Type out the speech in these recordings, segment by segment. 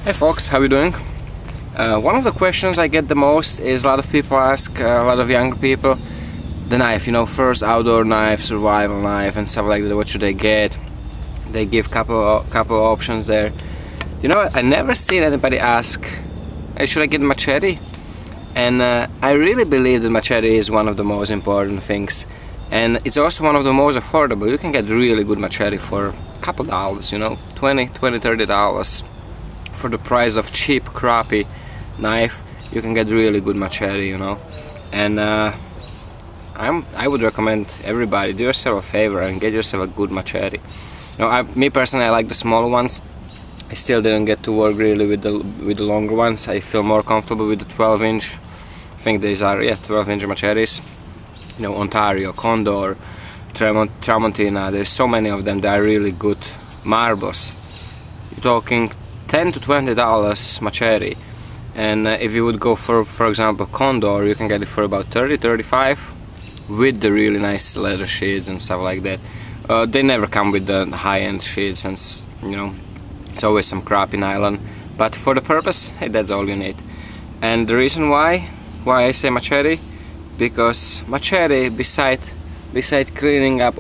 Hey folks, how you doing? One of the questions I get the most is a lot of people ask, a lot of younger people, the knife, first outdoor knife, survival knife and stuff like that, what should they get? They give couple options there. You know what, I never seen anybody ask, hey, should I get machete? And I really believe that machete is one of the most important things. And it's also one of the most affordable. You can get really good machete for a couple dollars, $20, $30. For the price of cheap crappy knife, you can get really good machete, and I would recommend everybody do yourself a favor and get yourself a good machete. Me personally, I like the smaller ones. I still didn't get to work really with the longer ones. I feel more comfortable with the 12-inch. I think these are 12-inch machetes. Ontario, Condor, Tramontina. There's so many of them that are really good marbles. You're talking $10 to $20 machete, and if you would go for example Condor, you can get it for about 30, 35 with the really nice leather sheets and stuff like that. They never come with the high-end sheets, and it's always some crappy nylon, but for the purpose, hey, that's all you need. And the reason why I say machete, because machete, beside cleaning up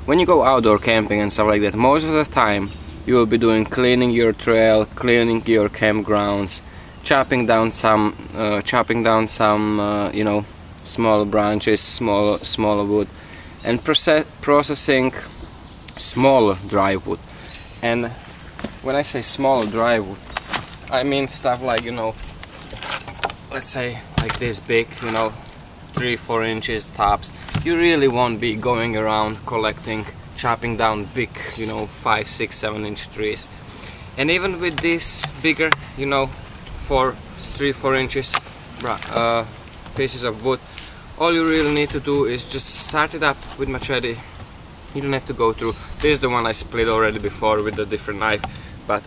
when you go outdoor camping and stuff like that, most of the time you will be doing cleaning your trail, cleaning your campgrounds, chopping down some small branches, smaller wood, and processing smaller dry wood. And when I say smaller dry wood, I mean stuff like, let's say like this big, 3-4 inches tops. You really won't be going around chopping down big, 5, 6, 7 inch trees. And even with this bigger, 3-4 inches pieces of wood, all you really need to do is just start it up with machete. You don't have to go through. This is the one I split already before with a different knife, but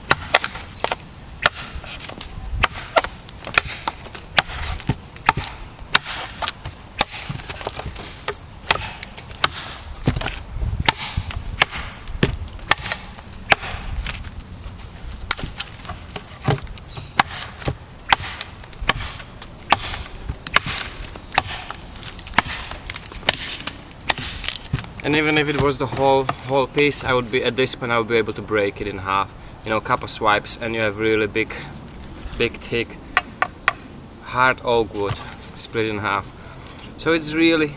and even if it was the whole piece, I would be at this point I would be able to break it in half. A couple swipes, and you have really big, thick, hard oak wood split in half. So it's really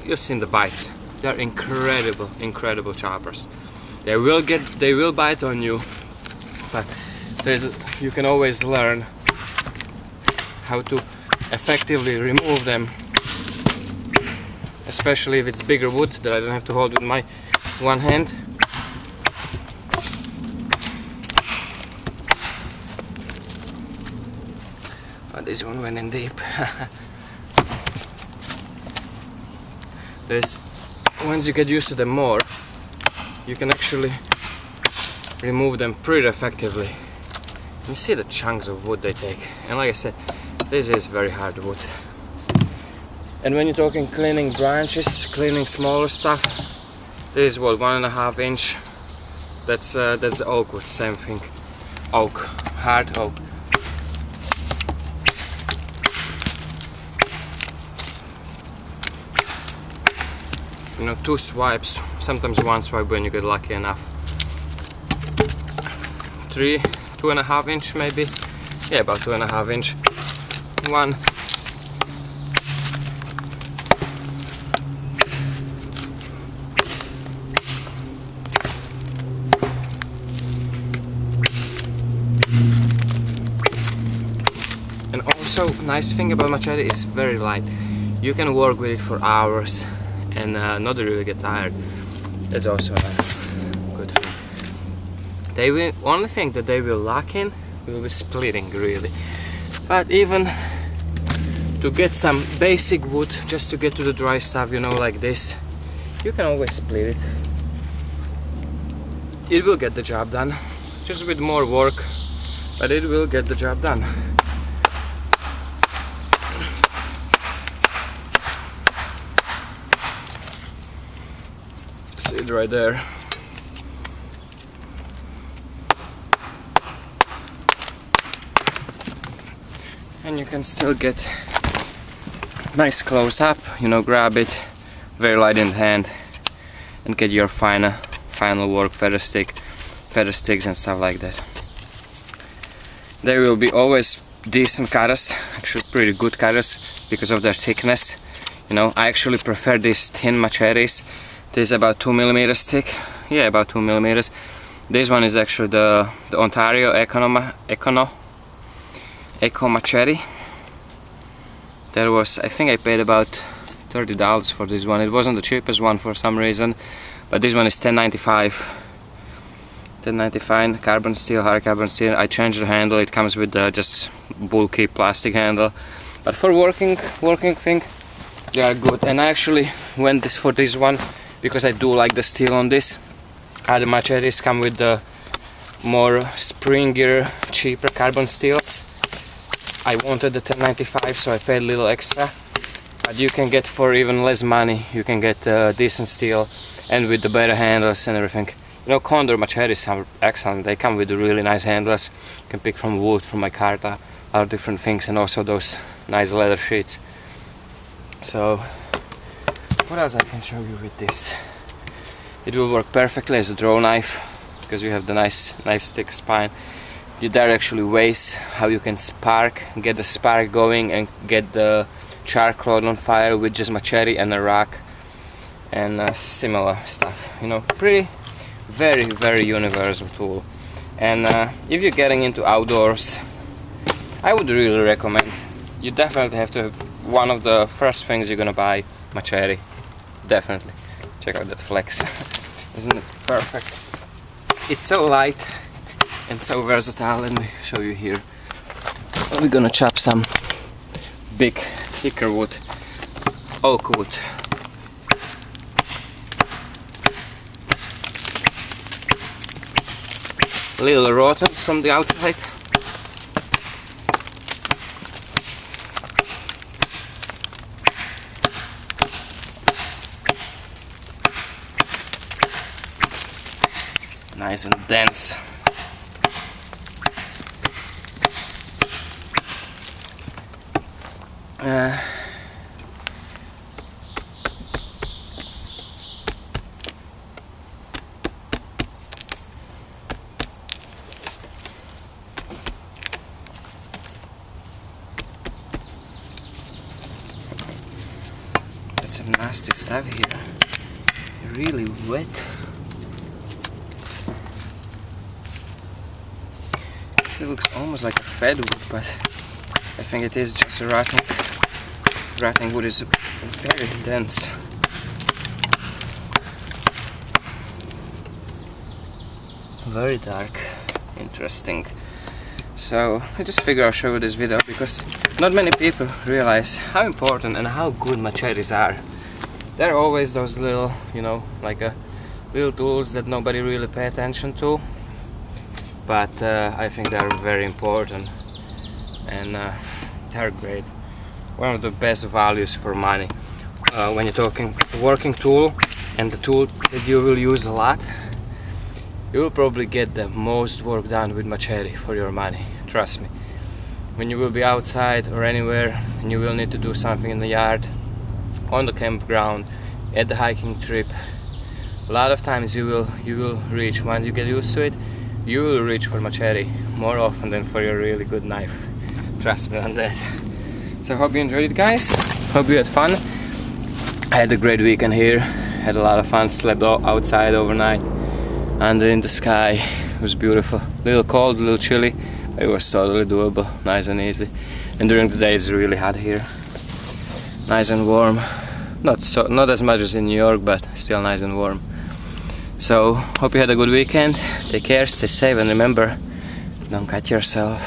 you've seen the bites. They're incredible choppers. They will bite on you, but you can always learn how to effectively remove them. Especially if it's bigger wood that I don't have to hold with my one hand. Oh, this one went in deep. Once you get used to them more, you can actually remove them pretty effectively. You see the chunks of wood they take, and like I said, this is very hard wood. And when you're talking cleaning branches, cleaning smaller stuff, this is what, 1.5 inch. That's oak wood, same thing. Oak, hard oak. Two swipes, sometimes one swipe when you get lucky enough. 2.5 inch maybe. Yeah, about 2.5 inch. One. And also, nice thing about machete is very light. You can work with it for hours and not really get tired. That's also a good thing. Only thing that they will lock in will be splitting really. But even to get some basic wood, just to get to the dry stuff, like this, you can always split it. It will get the job done, just with more work, but it will get the job done. See it right there. and you can still get nice close up, you know, grab it very light in the hand and get your final work, feather sticks and stuff like that. There will be always decent cutters, actually pretty good cutters because of their thickness. You know, I actually prefer these thin machetes. This is about 2 millimeters thick. Yeah, about 2 millimeters. This one is actually the Ontario Eco Machete. There was, I think I paid about $30 for this one. It wasn't the cheapest one for some reason, but this one is $10.95 carbon steel, hard carbon steel. I changed the handle. It comes with the just bulky plastic handle, but for working thing they are good. And I actually went for this one because I do like the steel on this. Other machetes come with the more springier, cheaper carbon steels. I wanted the $10.95, so I paid a little extra, but you can get for even less money, you can get decent steel and with the better handles and everything. You know, Condor machetes are excellent. They come with really nice handles. You can pick from wood, from micarta, other different things, and also those nice leather sheets. So what else I can show you with this? It will work perfectly as a draw knife because you have the nice thick spine. That actually weighs how you can get the spark going and get the charcoal on fire with just machete and a rock and similar stuff. You know, pretty very universal tool. And if you're getting into outdoors, I would really recommend, you definitely have to have one of the first things you're gonna buy, machete. Definitely. Check out that flex. Isn't it perfect? It's so light and so versatile. Let me show you here. We're gonna chop some big thicker wood, oak wood. A little rotten from the outside. Nice and dense. Got some nasty stuff here. Really wet. It looks almost like a fed wood, but I think it is just a rotting wood. Is very dense. Very dark. Interesting. So I just figured I'll show you this video because not many people realize how important and how good machetes are. There are always those little, you know, like little tools that nobody really pay attention to. But I think they are very important and they're great. One of the best values for money. When you're talking working tool and the tool that you will use a lot, you will probably get the most work done with machete for your money. Trust me. When you will be outside or anywhere and you will need to do something in the yard, on the campground, at the hiking trip, a lot of times you will reach, once you get used to it, you will reach for machete more often than for your really good knife. Trust me on that. So I hope you enjoyed it, guys. Hope you had fun. I had a great weekend here. Had a lot of fun. Slept outside overnight under in the sky. It was beautiful. A little cold, a little chilly. But it was totally doable. Nice and easy. And during the day it's really hot here. Nice and warm. Not as much as in New York, but still nice and warm. So, hope you had a good weekend. Take care, stay safe, and remember, don't cut yourself.